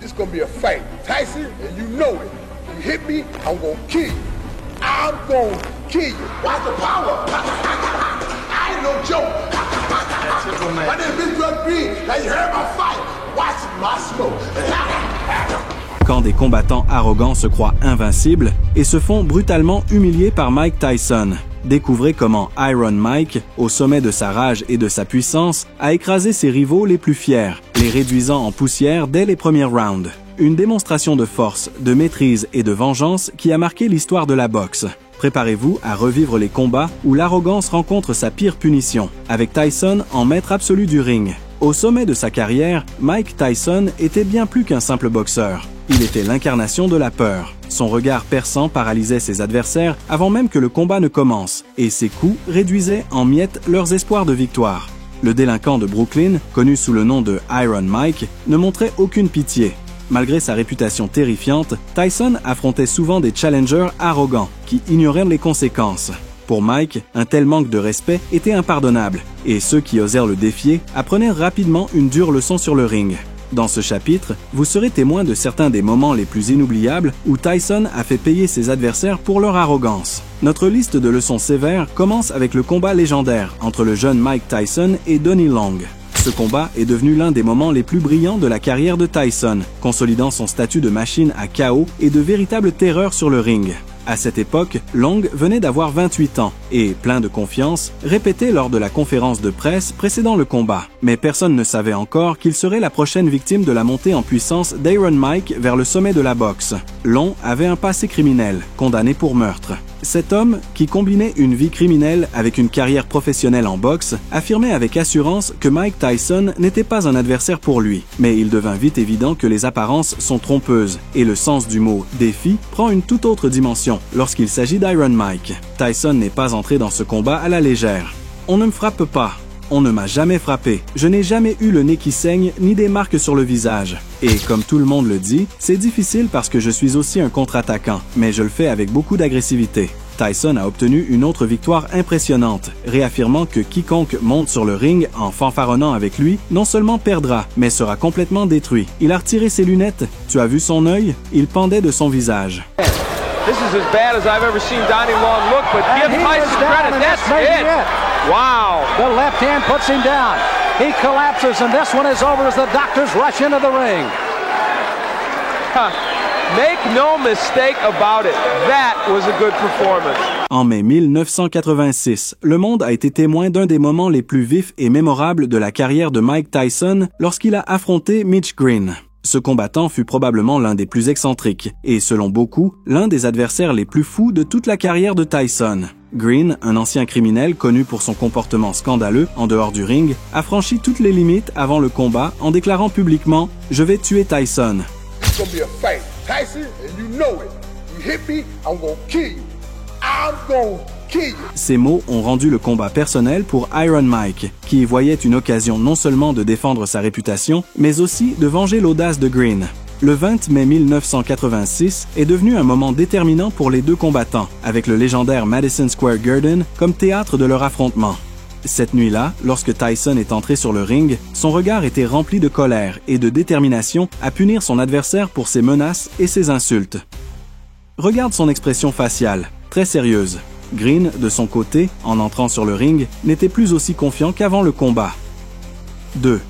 It's gonna be a fight. Tyson, and you know it. You hit me, I'm gonna kill you. I'm gonna kill you. Watch the power. I ain't no joke. My name is Drug Green. Now you heard my fight. Watch my smoke. Quand des combattants arrogants se croient invincibles et se font brutalement humilier par Mike Tyson. Découvrez comment Iron Mike, au sommet de sa rage et de sa puissance, a écrasé ses rivaux les plus fiers, les réduisant en poussière dès les premiers rounds. Une démonstration de force, de maîtrise et de vengeance qui a marqué l'histoire de la boxe. Préparez-vous à revivre les combats où l'arrogance rencontre sa pire punition, avec Tyson en maître absolu du ring. Au sommet de sa carrière, Mike Tyson était bien plus qu'un simple boxeur. Il était l'incarnation de la peur. Son regard perçant paralysait ses adversaires avant même que le combat ne commence, et ses coups réduisaient en miettes leurs espoirs de victoire. Le délinquant de Brooklyn, connu sous le nom de Iron Mike, ne montrait aucune pitié. Malgré sa réputation terrifiante, Tyson affrontait souvent des challengers arrogants qui ignoraient les conséquences. Pour Mike, un tel manque de respect était impardonnable, et ceux qui osèrent le défier apprenaient rapidement une dure leçon sur le ring. Dans ce chapitre, vous serez témoin de certains des moments les plus inoubliables où Tyson a fait payer ses adversaires pour leur arrogance. Notre liste de leçons sévères commence avec le combat légendaire entre le jeune Mike Tyson et Donnie Long. Ce combat est devenu l'un des moments les plus brillants de la carrière de Tyson, consolidant son statut de machine à KO et de véritable terreur sur le ring. À cette époque, Long venait d'avoir 28 ans et, plein de confiance, répétait lors de la conférence de presse précédant le combat. Mais personne ne savait encore qu'il serait la prochaine victime de la montée en puissance d'Iron Mike vers le sommet de la boxe. Long avait un passé criminel, condamné pour meurtre. Cet homme, qui combinait une vie criminelle avec une carrière professionnelle en boxe, affirmait avec assurance que Mike Tyson n'était pas un adversaire pour lui. Mais il devint vite évident que les apparences sont trompeuses et le sens du mot « défi » prend une toute autre dimension lorsqu'il s'agit d'Iron Mike. Tyson n'est pas entré dans ce combat à la légère. « On ne me frappe pas. On ne m'a jamais frappé. Je n'ai jamais eu le nez qui saigne ni des marques sur le visage. Et comme tout le monde le dit, c'est difficile parce que je suis aussi un contre-attaquant, mais je le fais avec beaucoup d'agressivité. » Tyson a obtenu une autre victoire impressionnante, réaffirmant que quiconque monte sur le ring en fanfaronnant avec lui non seulement perdra, mais sera complètement détruit. Il a retiré ses lunettes. Tu as vu son œil? Il pendait de son visage. This is as bad as I've ever seen Donnie Long look, but give Tyson credit. That's it. Wow. The left hand puts him down. He collapses, and this one is over as the doctors rush into the ring. Make no mistake about it. That was a good performance. En mai 1986, le monde a été témoin d'un des moments les plus vifs et mémorables de la carrière de Mike Tyson lorsqu'il a affronté Mitch Green. Ce combattant fut probablement l'un des plus excentriques et, selon beaucoup, l'un des adversaires les plus fous de toute la carrière de Tyson. Green, un ancien criminel connu pour son comportement scandaleux en dehors du ring, a franchi toutes les limites avant le combat en déclarant publiquement « Je vais tuer Tyson ». It's gonna be a fight. Tyson, and you know it. You hit me, I'm gonna kill you. I'm gonna kill you. Ces mots ont rendu le combat personnel pour Iron Mike, qui y voyait une occasion non seulement de défendre sa réputation, mais aussi de venger l'audace de Green. Le 20 mai 1986 est devenu un moment déterminant pour les deux combattants, avec le légendaire Madison Square Garden comme théâtre de leur affrontement. Cette nuit-là, lorsque Tyson est entré sur le ring, son regard était rempli de colère et de détermination à punir son adversaire pour ses menaces et ses insultes. Regarde son expression faciale, très sérieuse. Green, de son côté, en entrant sur le ring, n'était plus aussi confiant qu'avant le combat. 2.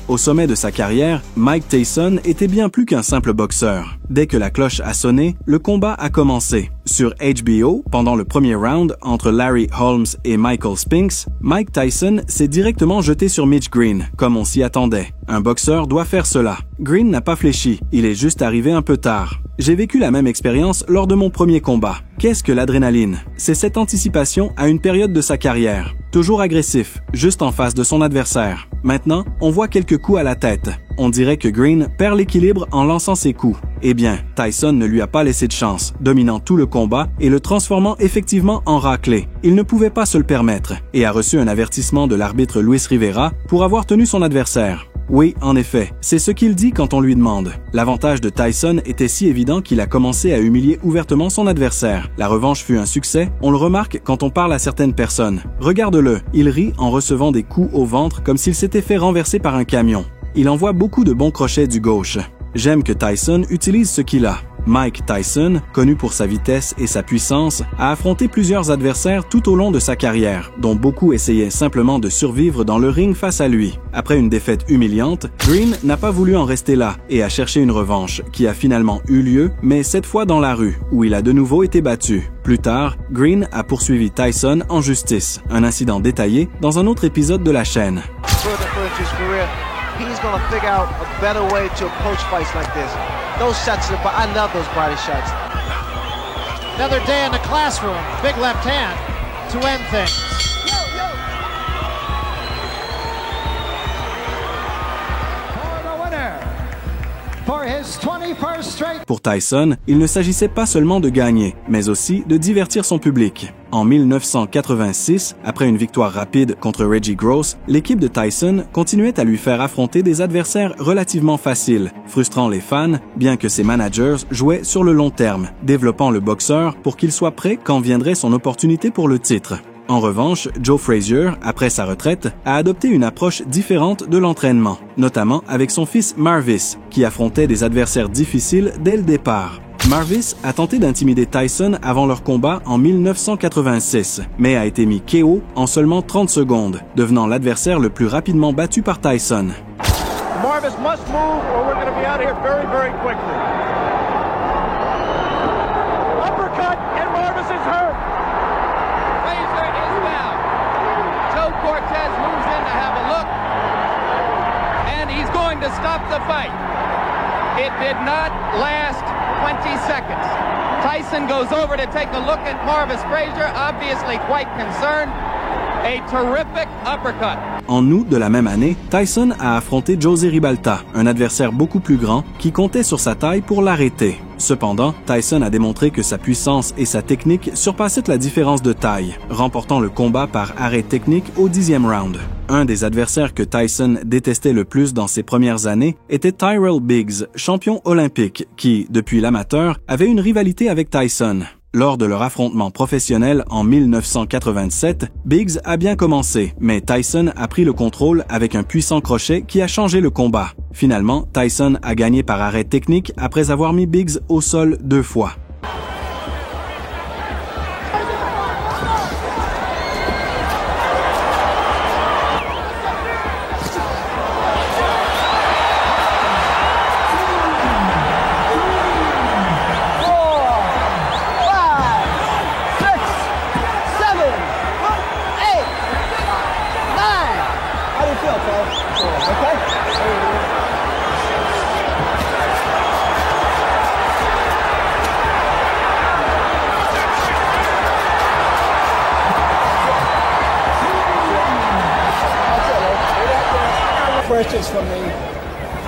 Au sommet de sa carrière, Mike Tyson était bien plus qu'un simple boxeur. Dès que la cloche a sonné, le combat a commencé. Sur HBO, pendant le premier round entre Larry Holmes et Michael Spinks, Mike Tyson s'est directement jeté sur Mitch Green, comme on s'y attendait. Un boxeur doit faire cela. Green n'a pas fléchi, il est juste arrivé un peu tard. J'ai vécu la même expérience lors de mon premier combat. Qu'est-ce que l'adrénaline? C'est cette anticipation à une période de sa carrière. Toujours agressif, juste en face de son adversaire. Maintenant, on voit quelques coups à la tête. On dirait que Green perd l'équilibre en lançant ses coups. Eh bien, Tyson ne lui a pas laissé de chance, dominant tout le combat et le transformant effectivement en raclée. Il ne pouvait pas se le permettre et a reçu un avertissement de l'arbitre Luis Rivera pour avoir tenu son adversaire. Oui, en effet, c'est ce qu'il dit quand on lui demande. L'avantage de Tyson était si évident qu'il a commencé à humilier ouvertement son adversaire. La revanche fut un succès, on le remarque quand on parle à certaines personnes. Regarde-le, il rit en recevant des coups au ventre comme s'il s'était fait renverser par un camion. Il envoie beaucoup de bons crochets du gauche. J'aime que Tyson utilise ce qu'il a. Mike Tyson, connu pour sa vitesse et sa puissance, a affronté plusieurs adversaires tout au long de sa carrière, dont beaucoup essayaient simplement de survivre dans le ring face à lui. Après une défaite humiliante, Green n'a pas voulu en rester là et a cherché une revanche, qui a finalement eu lieu, mais cette fois dans la rue, où il a de nouveau été battu. Plus tard, Green a poursuivi Tyson en justice, un incident détaillé dans un autre épisode de la chaîne. He's going to figure out a better way to approach fights like this. Those shots, I love those body shots. Another day in the classroom. Big left hand to end things. For the winner, for his 21st straight. Pour Tyson, il ne s'agissait pas seulement de gagner, mais aussi de divertir son public. En 1986, après une victoire rapide contre Reggie Gross, l'équipe de Tyson continuait à lui faire affronter des adversaires relativement faciles, frustrant les fans, bien que ses managers jouaient sur le long terme, développant le boxeur pour qu'il soit prêt quand viendrait son opportunité pour le titre. En revanche, Joe Frazier, après sa retraite, a adopté une approche différente de l'entraînement, notamment avec son fils Marvis, qui affrontait des adversaires difficiles dès le départ. Marvis a tenté d'intimider Tyson avant leur combat en 1986, mais a été mis KO en seulement 30 secondes, devenant l'adversaire le plus rapidement battu par Tyson. Marvis must move or we're going to be out of here very, very quickly. Uppercut and Marvis is hurt. Frazier is down. Joe Cortez moves in to have a look and he's going to stop the fight. It did not last 20 seconds. Tyson goes over to take a look at Marvis Frazier, obviously quite concerned. A terrific uppercut. En août de la même année, Tyson a affronté José Ribalta, un adversaire beaucoup plus grand qui comptait sur sa taille pour l'arrêter. Cependant, Tyson a démontré que sa puissance et sa technique surpassaient la différence de taille, remportant le combat par arrêt technique au 10e round. Un des adversaires que Tyson détestait le plus dans ses premières années était Tyrell Biggs, champion olympique, qui, depuis l'amateur, avait une rivalité avec Tyson. Lors de leur affrontement professionnel en 1987, Biggs a bien commencé, mais Tyson a pris le contrôle avec un puissant crochet qui a changé le combat. Finalement, Tyson a gagné par arrêt technique après avoir mis Biggs au sol 2 fois.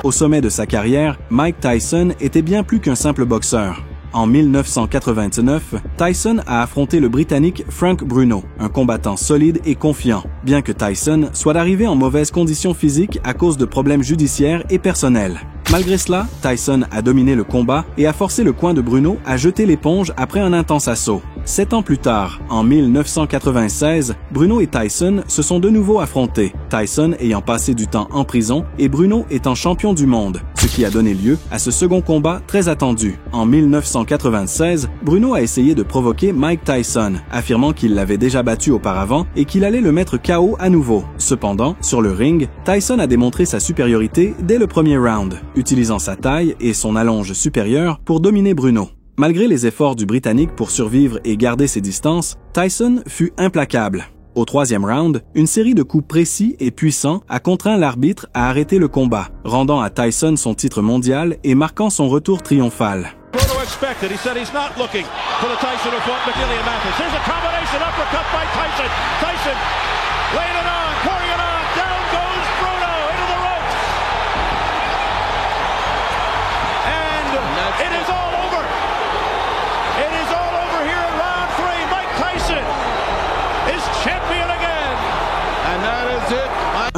Au sommet de sa carrière, Mike Tyson était bien plus qu'un simple boxeur. En 1989, Tyson a affronté le Britannique Frank Bruno, un combattant solide et confiant, bien que Tyson soit arrivé en mauvaise condition physique à cause de problèmes judiciaires et personnels. Malgré cela, Tyson a dominé le combat et a forcé le coin de Bruno à jeter l'éponge après un intense assaut. 7 ans plus tard, en 1996, Bruno et Tyson se sont de nouveau affrontés, Tyson ayant passé du temps en prison et Bruno étant champion du monde, ce qui a donné lieu à ce second combat très attendu. En 1996, Bruno a essayé de provoquer Mike Tyson, affirmant qu'il l'avait déjà battu auparavant et qu'il allait le mettre KO à nouveau. Cependant, sur le ring, Tyson a démontré sa supériorité dès le premier round, utilisant sa taille et son allonge supérieure pour dominer Bruno. Malgré les efforts du Britannique pour survivre et garder ses distances, Tyson fut implacable. Au 3e round, une série de coups précis et puissants a contraint l'arbitre à arrêter le combat, rendant à Tyson son titre mondial et marquant son retour triomphal.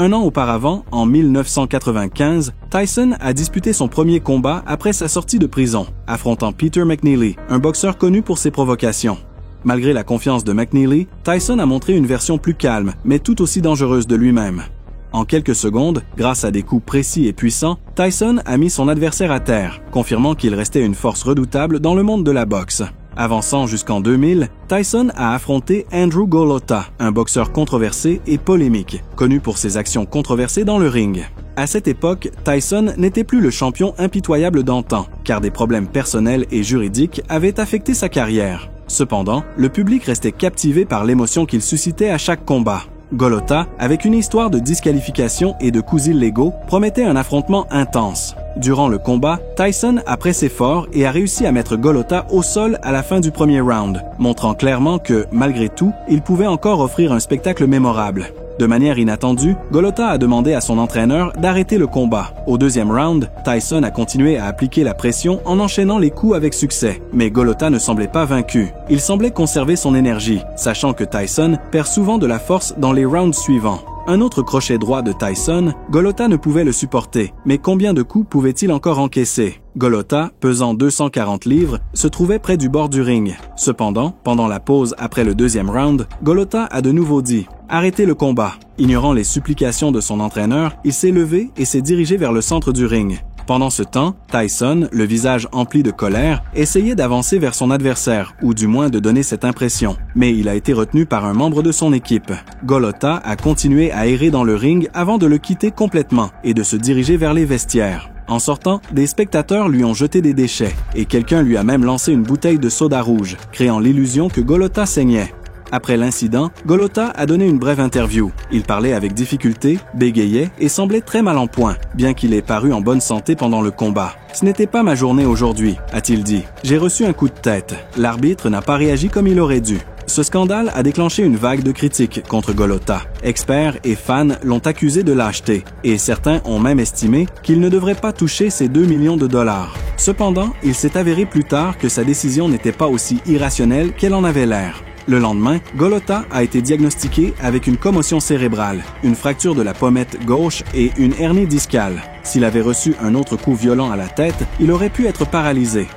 Un an auparavant, en 1995, Tyson a disputé son premier combat après sa sortie de prison, affrontant Peter McNeely, un boxeur connu pour ses provocations. Malgré la confiance de McNeely, Tyson a montré une version plus calme, mais tout aussi dangereuse de lui-même. En quelques secondes, grâce à des coups précis et puissants, Tyson a mis son adversaire à terre, confirmant qu'il restait une force redoutable dans le monde de la boxe. Avançant jusqu'en 2000, Tyson a affronté Andrew Golota, un boxeur controversé et polémique, connu pour ses actions controversées dans le ring. À cette époque, Tyson n'était plus le champion impitoyable d'antan, car des problèmes personnels et juridiques avaient affecté sa carrière. Cependant, le public restait captivé par l'émotion qu'il suscitait à chaque combat. Golota, avec une histoire de disqualification et de coups illégaux, promettait un affrontement intense. Durant le combat, Tyson a pressé fort et a réussi à mettre Golota au sol à la fin du premier round, montrant clairement que, malgré tout, il pouvait encore offrir un spectacle mémorable. De manière inattendue, Golota a demandé à son entraîneur d'arrêter le combat. Au deuxième round, Tyson a continué à appliquer la pression en enchaînant les coups avec succès, mais Golota ne semblait pas vaincu. Il semblait conserver son énergie, sachant que Tyson perd souvent de la force dans les rounds suivants. Un autre crochet droit de Tyson, Golota ne pouvait le supporter, mais combien de coups pouvait-il encore encaisser? Golota, pesant 240 livres, se trouvait près du bord du ring. Cependant, pendant la pause après le deuxième round, Golota a de nouveau dit « Arrêtez le combat ». Ignorant les supplications de son entraîneur, il s'est levé et s'est dirigé vers le centre du ring. Pendant ce temps, Tyson, le visage empli de colère, essayait d'avancer vers son adversaire, ou du moins de donner cette impression. Mais il a été retenu par un membre de son équipe. Golota a continué à errer dans le ring avant de le quitter complètement et de se diriger vers les vestiaires. En sortant, des spectateurs lui ont jeté des déchets, et quelqu'un lui a même lancé une bouteille de soda rouge, créant l'illusion que Golota saignait. Après l'incident, Golota a donné une brève interview. Il parlait avec difficulté, bégayait et semblait très mal en point, bien qu'il ait paru en bonne santé pendant le combat. « Ce n'était pas ma journée aujourd'hui », a-t-il dit. « J'ai reçu un coup de tête. L'arbitre n'a pas réagi comme il aurait dû. » Ce scandale a déclenché une vague de critiques contre Golota. Experts et fans l'ont accusé de lâcheté, et certains ont même estimé qu'il ne devrait pas toucher ces 2 millions de dollars. Cependant, il s'est avéré plus tard que sa décision n'était pas aussi irrationnelle qu'elle en avait l'air. Le lendemain, Golota a été diagnostiqué avec une commotion cérébrale, une fracture de la pommette gauche et une hernie discale. S'il avait reçu un autre coup violent à la tête, il aurait pu être paralysé.